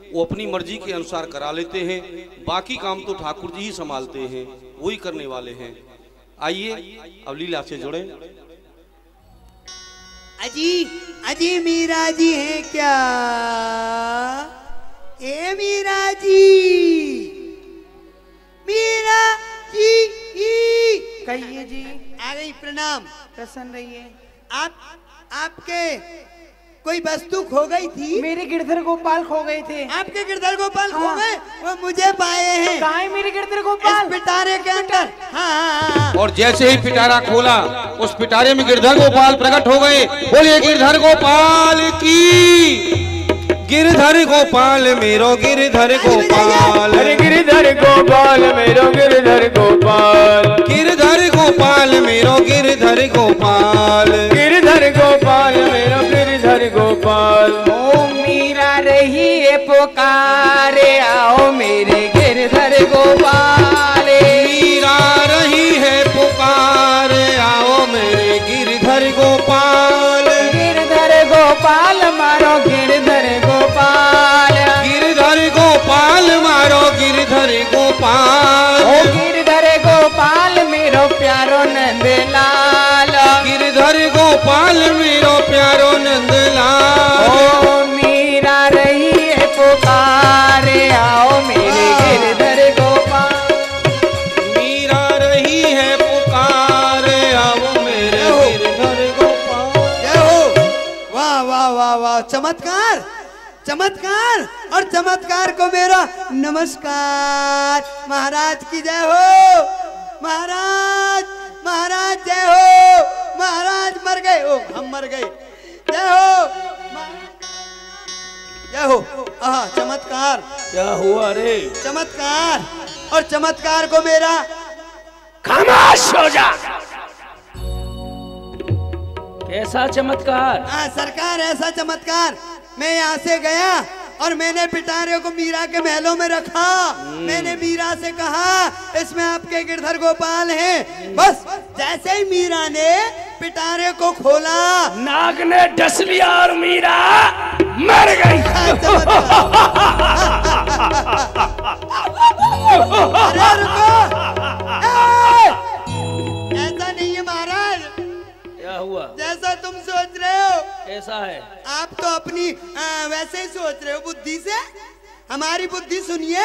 Speaker 1: वो अपनी मर्जी के अनुसार करा लेते हैं। बाकी काम तो ठाकुर जी ही संभालते हैं, वही करने वाले हैं। आइए अब लीला से जुड़े।
Speaker 6: अजी अजी मीरा जी हैं क्या? ए मीरा जी, मीरा जी
Speaker 2: कहिए जी।
Speaker 6: आ गई, प्रणाम।
Speaker 2: प्रसन्न रहिए।
Speaker 6: आपके कोई वस्तु खो गई थी?
Speaker 2: मेरे गिरधर गोपाल खो गए थे।
Speaker 6: आपके गिरधर गोपाल खो
Speaker 2: हाँ।
Speaker 6: गए? वो मुझे पाए हैं।
Speaker 2: कहाँ है मेरे गिरधर गोपाल?
Speaker 6: इस पिटारे के अंदर। हाँ।
Speaker 1: और जैसे ही पिटारा खोला, उस पिटारे में गिरधर गोपाल प्रकट हो गए। बोलिए गिरधर गोपाल की। गिरधर गोपाल मेरो गिरधर गोपाल,
Speaker 3: गिरधर गोपाल मेरो गिरधर गोपाल,
Speaker 1: गिरधर गोपाल मेरो गिरधर गोपाल,
Speaker 3: गिरधर गोपाल मेरो गिरधर गोपाल।
Speaker 2: ओ मीरा रही है पुकारे, आओ मेरे गिरधर गोपाल।
Speaker 1: मीरा रही है पुकार, आओ मेरे गिरधर गोपाल।
Speaker 2: गिरधर गोपाल मारो गिरधर गोपाल,
Speaker 1: गिरधर गोपाल मारो गिरधर गोपाल।
Speaker 2: ओ गिरधर गोपाल मेरो प्यारो नंदलाल,
Speaker 1: गिरधर गोपाल मेरो प्यारो नंदलाल।
Speaker 2: ओ मीरा रही है पुकारे, आओ मेरे गिरधर गोपाल।
Speaker 1: मीरा रही है पुकार, आओ मेरे गिरधर गोपाल।
Speaker 6: जय हो। वाह वाह वाह वाह, चमत्कार चमत्कार। और चमत्कार को मेरा नमस्कार। महाराज की जय हो। महाराज महाराज जय हो। महाराज मर गए, ओ हम मर गए। जय हो जय हो। चमत्कार।
Speaker 3: क्या हुआ रे?
Speaker 6: चमत्कार। और चमत्कार को मेरा
Speaker 3: खामोश हो जा। कैसा चमत्कार?
Speaker 6: सरकार, ऐसा चमत्कार। मैं यहाँ से गया और मैंने पिटारे को मीरा के महलों में रखा। मैंने मीरा से कहा इसमें आपके गिरधर गोपाल हैं। बस जैसे ही मीरा ने पिटारे को खोला,
Speaker 3: नाग ने डस लिया और मीरा मर गई।
Speaker 6: अरे रुको, ऐसा नहीं है महाराज।
Speaker 3: क्या हुआ?
Speaker 6: जैसा तुम सोच रहे हो।
Speaker 3: कैसा है?
Speaker 6: आप तो अपनी वैसे ही सोच रहे हो बुद्धि से। हमारी बुद्धि सुनिए।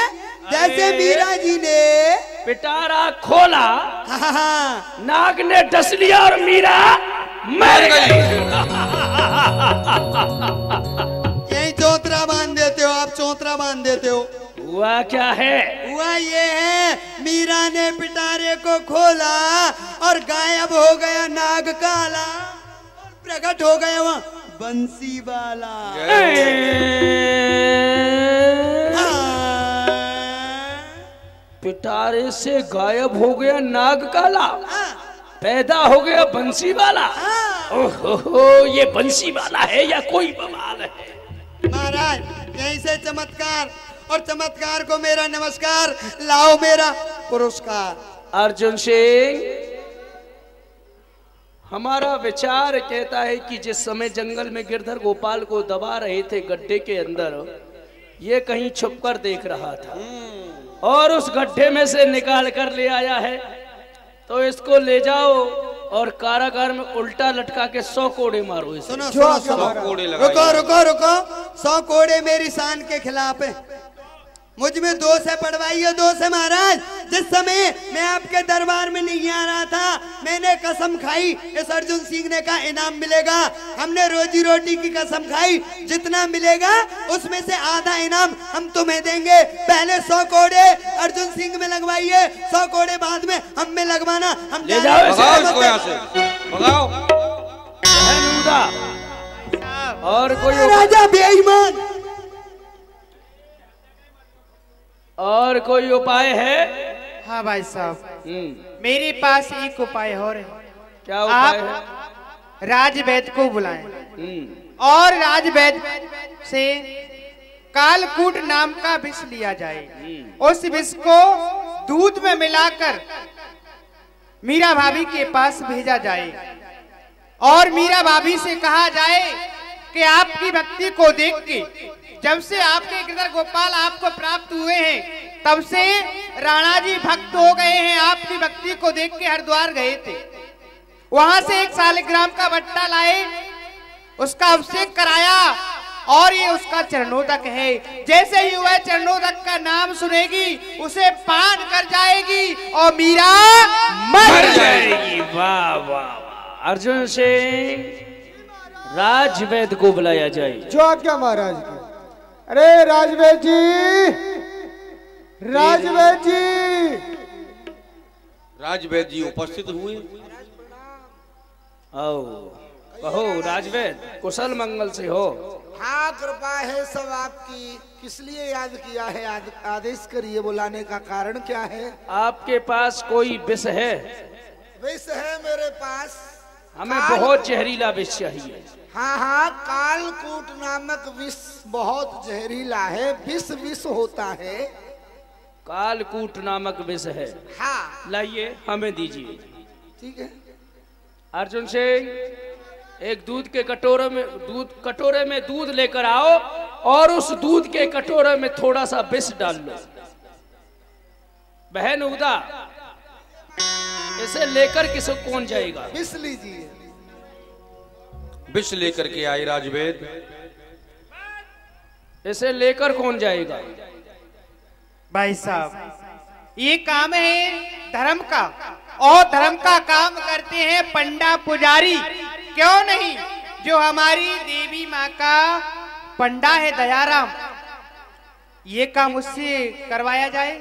Speaker 6: जैसे मीरा जी ने
Speaker 3: पिटारा खोला,
Speaker 6: हाँ,
Speaker 3: नाग ने डस लिया और मीरा मर गई।
Speaker 6: यही चौतरा बांध देते हो आप, चौतरा
Speaker 3: हुआ क्या है?
Speaker 6: हुआ ये है, मीरा ने पिटारे को खोला और गायब हो गया नाग काला और प्रकट हो गया वहाँ बंसी वाला।
Speaker 3: पिटारे से गायब हो गया नाग काला, पैदा हो गया बंसी वाला। ओहो, ये बंसी वाला है या कोई बवाल है?
Speaker 6: महाराज यहीं से चमत्कार, और चमत्कार को मेरा नमस्कार, लाओ मेरा पुरस्कार।
Speaker 3: अर्जुन सिंह, हमारा विचार कहता है कि जिस समय जंगल में गिरधर गोपाल को दबा रहे थे गड्ढे के अंदर, ये कहीं छुपकर देख रहा था और उस गड्ढे में से निकाल कर ले आया है। तो इसको ले जाओ और कारागार में उल्टा लटका के 100 कोड़े मारो इसे।
Speaker 6: सुनो सुनो सुनो, रुको रुको रुको, 100 कोड़े मेरी शान के खिलाफ है। मुझ में दोष है, पढ़वाइए दोष है महाराज। जिस समय मैं आपके दरबार में नहीं आ रहा था, मैंने कसम खाई इस अर्जुन सिंह ने कहा इनाम मिलेगा। हमने रोजी रोटी की कसम खाई, जितना मिलेगा उसमें से आधा इनाम हम तुम्हें देंगे। पहले 100 कोड़े अर्जुन सिंह में लगवाइए, 100 कोड़े बाद में हम में लगवाना। हम
Speaker 3: ले जाओ और कोई
Speaker 6: राजा बेईमान,
Speaker 3: और कोई उपाय है?
Speaker 4: हाँ भाई साहब, मेरे पास एक उपाय और है।
Speaker 3: क्या उपाय है?
Speaker 4: आप राजवैद्य को बुलाएं और राजवैद्य से कालकूट नाम का विष लिया जाए। उस विष को दूध में मिलाकर मीरा भाभी के पास भेजा जाए और मीरा भाभी से कहा जाए कि आपकी भक्ति को देख के, जब से आपके गिरधर गोपाल आपको प्राप्त हुए हैं, तब से राणा जी भक्त हो गए हैं। आपकी भक्ति को देख के हरिद्वार गए थे, वहां से 1 सालिग्राम का बट्टा लाए, उसका अभिषेक कराया और ये उसका चरणोदक है। जैसे ही वह चरणोदक का नाम सुनेगी उसे पान कर जाएगी और मीरा मर जाएगी।
Speaker 3: वाह वाह। अर्जुन सिंह, राजवैद्य को बुलाया जाए।
Speaker 5: जो आज्ञा महाराज की। अरे राजवैद्य जी, राजवैद्य जी।
Speaker 1: राजवैद्य जी उपस्थित हुए।
Speaker 3: आओ, कहो राजवैद्य, कुशल मंगल से हो?
Speaker 8: हाँ, कृपा है सब आपकी। किस लिए याद किया है? आदेश करिए, बुलाने का कारण क्या है?
Speaker 3: आपके पास कोई विष है?
Speaker 8: विष है मेरे पास।
Speaker 3: हमें बहुत जहरीला विष चाहिए।
Speaker 8: हाँ हाँ, कालकूट नामक विष बहुत जहरीला है। विष होता है।
Speaker 3: कालकूट नामक विष है?
Speaker 8: हाँ,
Speaker 3: लाइए, हमें दीजिए।
Speaker 8: ठीक है।
Speaker 3: अर्जुन सिंह, एक दूध के कटोरे में दूध लेकर आओ और उस दूध के कटोरे में थोड़ा सा विष डाल लो। बहन उदा, इसे लेकर किसे कौन जाएगा?
Speaker 8: विष लीजिए।
Speaker 1: विष लेकर के आए राजवैद्य।
Speaker 3: इसे लेकर कौन जाएगा?
Speaker 4: भाई साहब, ये काम है धर्म का, और धर्म का काम करते हैं पंडा पुजारी। क्यों नहीं? जो हमारी देवी माँ का पंडा है दयाराम, ये काम उससे करवाया जाए।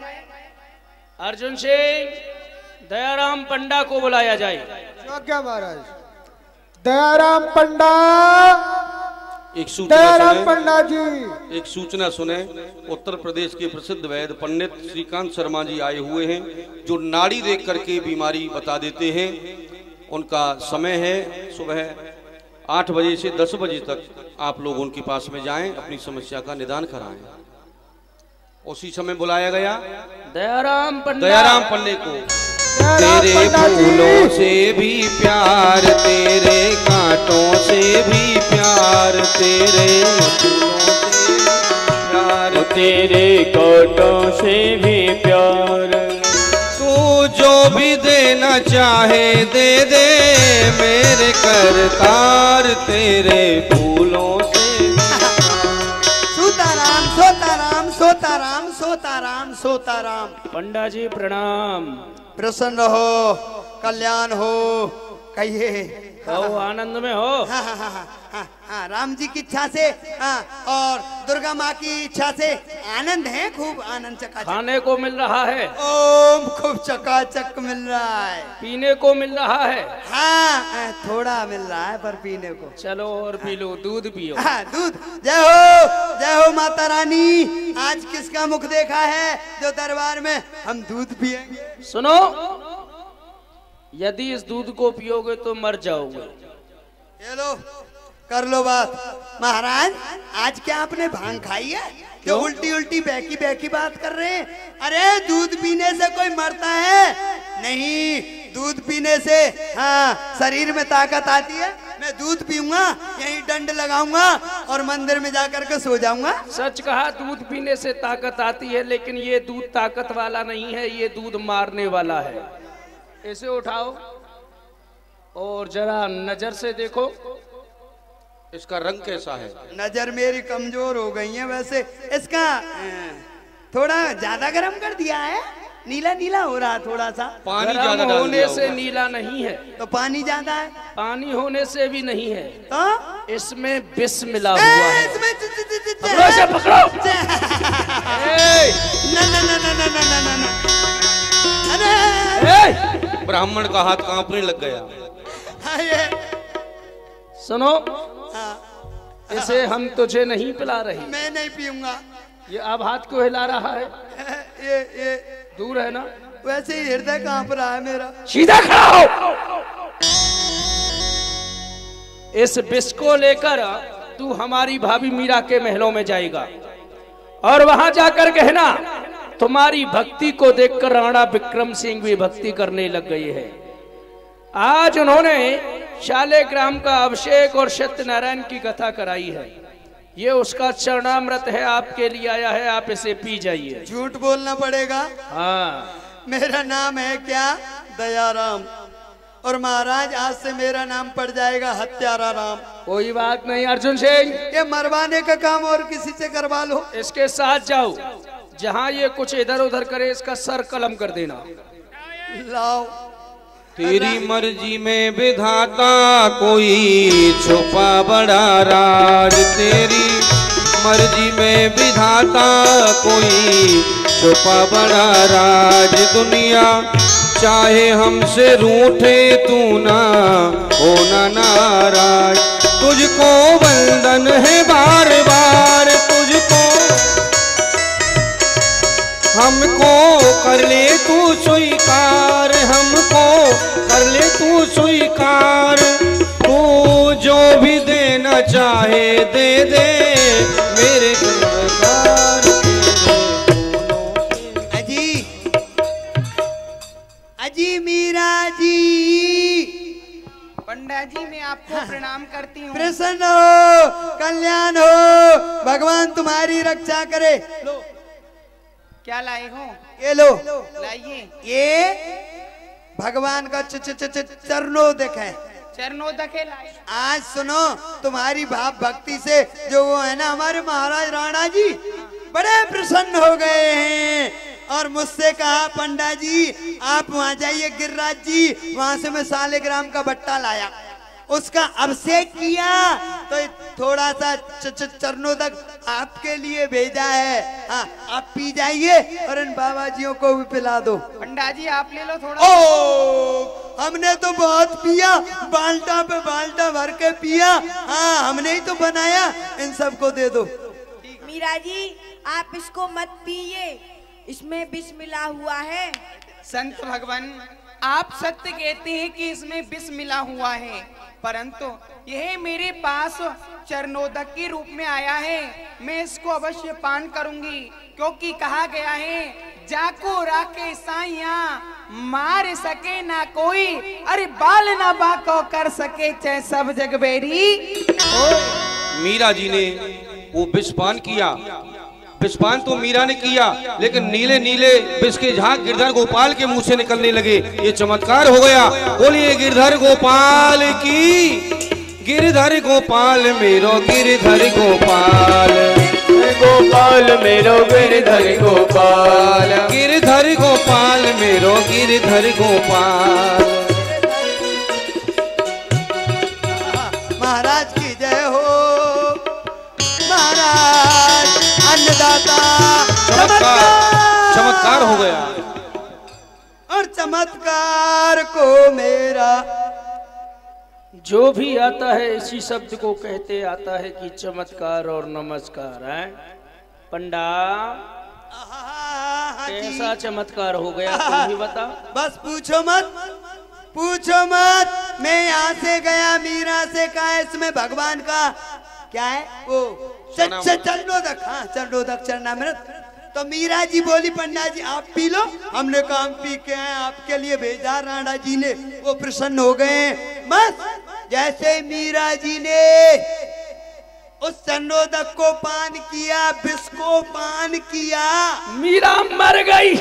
Speaker 3: अर्जुन सिंह, दयाराम पंडा को बुलाया जाए।
Speaker 5: क्या महाराज? दयाराम पंडा,
Speaker 1: एक सूचना
Speaker 5: दयाराम
Speaker 1: सुने,
Speaker 5: पंडा जी।
Speaker 1: एक सूचना सुने। उत्तर प्रदेश के प्रसिद्ध वैद्य पंडित श्रीकांत शर्मा जी आए हुए हैं, जो नाड़ी देख करके बीमारी बता देते हैं। उनका समय है सुबह 8 बजे से 10 बजे तक। आप लोग उनके पास में जाएं, अपनी समस्या का निदान कराएं। उसी समय बुलाया गया
Speaker 3: दयाराम
Speaker 1: पंडे को। तेरे फूलों से भी प्यार, तेरे कांटों से भी प्यार, तेरे फूलों से प्यार,
Speaker 9: तेरे कांटों से भी प्यार।
Speaker 1: तू जो भी देना चाहे दे दे, मेरे करतार, तेरे फूलों से।
Speaker 6: सोताराम सोताराम सोताराम सोताराम सोताराम।
Speaker 3: पंडा जी प्रणाम।
Speaker 6: प्रसन्न हो, कल्याण हो। कहिए
Speaker 3: कहो आनंद में हो।
Speaker 6: हाँ हाँ हाँ हाँ हाँ हाँ, राम जी की इच्छा से, हाँ, और दुर्गा माँ की इच्छा से आनंद है, खूब आनंद चकाचक।
Speaker 3: खाने को मिल रहा है,
Speaker 6: ओम, खूब चकाचक मिल रहा है।
Speaker 3: पीने को मिल रहा है,
Speaker 6: हाँ, थोड़ा मिल रहा है पर पीने को।
Speaker 3: चलो और पी लो, दूध पियो।
Speaker 6: हाँ, दूध। जय हो माता रानी। आज किसका मुख देखा है जो दरबार में हम दूध पिएंगे?
Speaker 3: सुनो, यदि इस दूध को पियोगे तो मर जाओगे।
Speaker 6: ये लो, कर लो बात। महाराज, आज क्या आपने भांग खाई है जो उल्टी उल्टी बहकी बहकी बात कर रहे हैं? अरे दूध पीने से कोई मरता है? नहीं, दूध पीने से हाँ शरीर में ताकत आती है। मैं दूध पीऊंगा, यहीं डंड लगाऊंगा और मंदिर में जाकर के सो जाऊंगा।
Speaker 3: सच कहा, दूध पीने से ताकत आती है, लेकिन ये दूध ताकत वाला नहीं है, ये दूध मारने वाला है। इसे उठाओ और जरा नजर से देखो,
Speaker 1: इसका रंग कैसा है?
Speaker 6: नजर मेरी कमजोर हो गई है, वैसे इसका थोड़ा ज्यादा गर्म कर दिया है, नीला नीला हो रहा थोड़ा सा।
Speaker 1: पानी ज्यादा
Speaker 3: होने से नीला नहीं है,
Speaker 6: तो पानी ज्यादा है।
Speaker 3: पानी होने से भी नहीं है,
Speaker 6: तो
Speaker 3: इसमें विष मिला हुआ है।
Speaker 6: इसमें
Speaker 3: पकड़ो इसे, पकड़ो।
Speaker 6: अरे
Speaker 1: ब्राह्मण का हाथ कांपने लग गया।
Speaker 3: सुनो, इसे हम तुझे नहीं पिला रहे।
Speaker 6: मैं नहीं पीऊंगा।
Speaker 3: ये अब हाथ क्यों हिला रहा है?
Speaker 6: ये
Speaker 3: दूर है ना?
Speaker 6: वैसे ही हृदय कांप रहा है मेरा।
Speaker 3: सीधा खड़ा हो। इस विष को लेकर तू हमारी भाभी मीरा के महलों में जाएगा और वहां जाकर कहना, तुम्हारी भक्ति को देखकर राणा विक्रम सिंह भी भक्ति करने लग गए हैं। आज उन्होंने शालिग्राम का अभिषेक और सत्यनारायण की कथा कराई है। ये उसका चरणामृत है, आपके लिए आया है, आप इसे पी जाइए।
Speaker 6: झूठ बोलना पड़ेगा।
Speaker 3: हाँ,
Speaker 6: मेरा नाम है क्या? दयाराम। और महाराज, आज से मेरा नाम पड़ जाएगा हत्यारा राम।
Speaker 3: कोई बात नहीं अर्जुन सिंह,
Speaker 6: ये मरवाने का काम और किसी से करवा लो।
Speaker 3: इसके साथ जाओ, जहां ये कुछ इधर उधर करे इसका सर कलम कर देना।
Speaker 6: लाओ।
Speaker 1: तेरी मर्जी में विधाता कोई छुपा बड़ा राज, तेरी मर्जी में विधाता कोई छुपा बड़ा राज। दुनिया चाहे हमसे रूठे, तू ना होना नाराज। तुझको वंदन है बार बार, तुझको हमको कर ले तू स्वीकार, हमको कर ले तू स्वीकार। तू जो भी देना चाहे दे दे, मेरे सरकार।
Speaker 6: अजी मीरा जी।
Speaker 2: पंडा जी, मैं आपको प्रणाम करती हूँ।
Speaker 6: प्रसन्न हो, कल्याण हो, भगवान तुम्हारी रक्षा करे। लो,
Speaker 2: क्या लाए हो?
Speaker 6: ये लो,
Speaker 2: लाइए।
Speaker 6: ये भगवान का चरणोदक है।
Speaker 2: चरणोदक है, लाए।
Speaker 6: आज सुनो, तुम्हारी भाव भक्ति से जो वो है ना हमारे महाराज राणा जी, बड़े प्रसन्न हो गए हैं और मुझसे कहा, पंडा जी आप वहां जाइए, गिरिराज जी, वहां से मैं शालिग्राम का बट्टा लाया, उसका अभिषेक किया, तो थोड़ा सा चरणोदक आपके लिए भेजा है। हाँ, आप पी जाइए और इन बाबा जियों को भी पिला दो।
Speaker 2: पंडा जी आप ले लो थोड़ा।
Speaker 6: ओ, हमने तो बहुत पिया, बाल्टा पे बाल्टा भर के पिया। हाँ, हमने ही तो बनाया, इन सबको दे दो।
Speaker 10: मीरा जी, आप इसको मत पिए, इसमें विष मिला हुआ है।
Speaker 2: संत भगवान, आप सत्य कहते हैं कि इसमें विष मिला हुआ है, परंतु यह मेरे पास चरणोदक के रूप में आया है। मैं इसको अवश्य पान करूंगी, क्योंकि कहा गया है, जाको राके साइया मार सके ना कोई, अरे बाल ना बाको कर सके चाहे सब जग बेरी।
Speaker 1: मीरा जी ने वो विषपान किया। विषपान तो मीरा ने किया, लेकिन नीले नीले विष के झाग गिरधर गोपाल के मुंह से निकलने लगे। ये चमत्कार हो गया। बोलिए गिरधर गोपाल की। गिरधर गोपाल मेरो गिरधर गोपाल,
Speaker 9: गोपाल मेरो गिरधर गोपाल,
Speaker 1: गिरधर गोपाल मेरो गिरधर गोपाल। चमत्कार हो गया।
Speaker 6: और चमत्कार को मेरा
Speaker 3: जो भी आता है इसी शब्द को कहते आता है कि चमत्कार और नमस्कार है। पंडा कैसा चमत्कार हो गया तुम ही बता।
Speaker 6: बस पूछो मत, पूछो मत। मैं यहाँ से गया, मीरा से कहा इसमें भगवान का क्या है वो चरणोदक, हाँ चरणोदक चरणामृत। तो मीरा जी बोली पंडा जी आप पी लो। हमने कहा हम पी के आए, आपके लिए भेजा राणा जी ने, वो प्रसन्न हो गए। बस जैसे मीरा जी ने उस चरणोदक को पान किया, विष को पान किया,
Speaker 3: मीरा मर गई।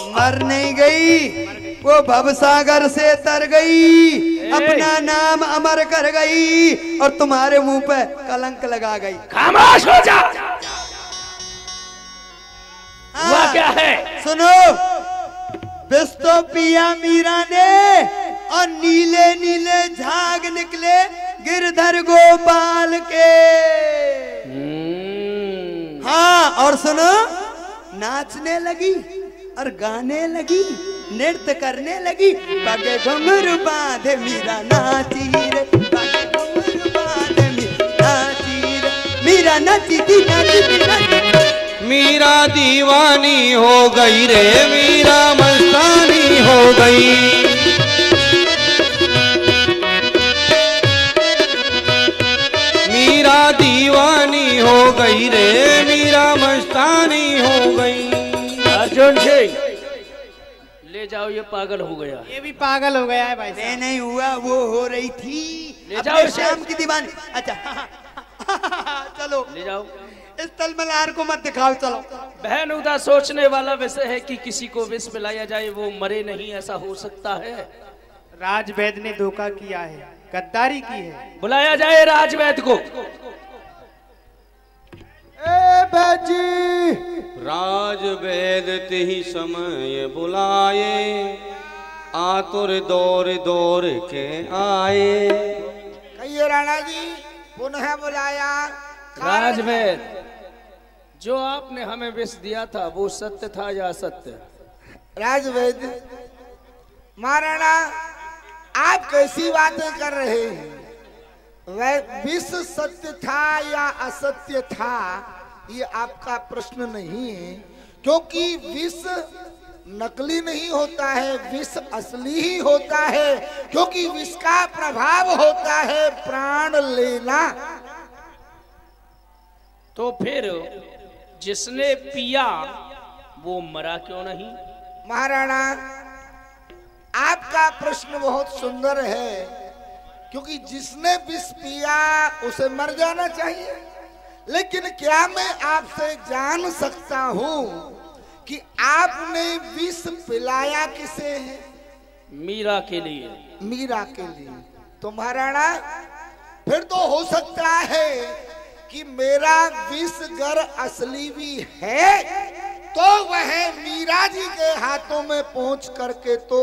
Speaker 6: मर नहीं गई, वो भवसागर से तर गई, अपना नाम अमर कर गई और तुम्हारे मुंह पे कलंक लगा गई।
Speaker 3: खामोश हो जा। हुआ क्या है?
Speaker 6: सुनो, विष तो पिया मीरा ने और नीले नीले झाग निकले गिरधर गोपाल के। हाँ, और सुनो, नाचने लगी और गाने लगी, नृत्य करने लगी। पगे घुंघरू बांधे मीरा नाची रे, पगे घुंघरू बांधे मीरा नाची रे, मीरा नाची थी नाची थी नाची।
Speaker 1: मीरा दीवानी हो गई रे, मीरा मस्तानी हो गई। मीरा दीवानी हो गई रे, मीरा मस्तानी हो गई।
Speaker 3: अर्जुन जी ले जाओ, ये पागल हो गया।
Speaker 4: ये भी पागल हो गया है भाई।
Speaker 6: मैं नहीं हुआ, वो हो रही थी।
Speaker 3: ले जाओ
Speaker 6: शाम की दीवानी। अच्छा चलो
Speaker 3: ले जाओ।
Speaker 6: इस तलमलार को मत दिखाओ, चलो।
Speaker 3: बहन उदा सोचने वाला विषय है कि किसी को विष पिलाया जाए वो मरे नहीं, ऐसा हो सकता है?
Speaker 4: राजवैद ने धोखा किया है, गद्दारी की है।
Speaker 3: बुलाया जाए राजवैद को।
Speaker 5: ए बाजी,
Speaker 1: राजवैद तिहि समय बुलाए, आतुर दौर दौर के आए।
Speaker 8: कहिए राणा जी, पुनः बुलाया।
Speaker 3: राजवैद, जो आपने हमें विष दिया था वो सत्य था या असत्य?
Speaker 8: राजवैद, महाराणा आप कैसी बातें कर रहे हैं? वह विष सत्य था या असत्य था, ये आपका प्रश्न नहीं है, क्योंकि विष नकली नहीं होता है, विष असली ही होता है, क्योंकि विष का प्रभाव होता है प्राण लेना।
Speaker 3: तो फिर जिसने पिया वो मरा क्यों नहीं?
Speaker 8: महाराणा, आपका प्रश्न बहुत सुंदर है, क्योंकि जिसने विष पिया उसे मर जाना चाहिए। लेकिन क्या मैं आपसे जान सकता हूं कि आपने विष पिलाया किसे है?
Speaker 3: मीरा के लिए।
Speaker 8: मीरा के लिए। तो महाराणा, फिर तो हो सकता है कि मेरा विष गर असली भी है, तो वह मीरा जी के हाथों में पहुंच करके तो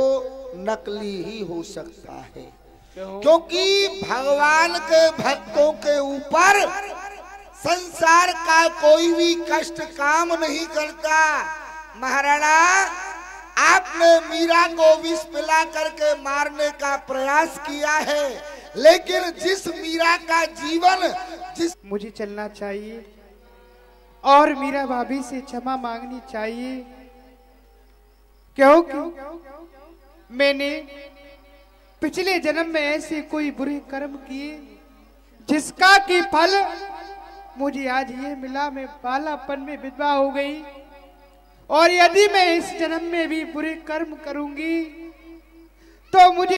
Speaker 8: नकली ही हो सकता है। क्योंकि भगवान के भक्तों के ऊपर संसार का कोई भी कष्ट काम नहीं करता। महाराणा, आपने मीरा को विष पिला करके मारने का प्रयास किया है, लेकिन जिस मीरा का जीवन
Speaker 4: मुझे चलना चाहिए और मीरा भाभी से क्षमा मांगनी चाहिए, क्योंकि मैंने पिछले जन्म में ऐसे कोई बुरे कर्म किए जिसका कि फल मुझे आज ये मिला। मैं बालापन में विधवा हो गई, और यदि मैं इस जन्म में भी बुरे कर्म करूंगी तो मुझे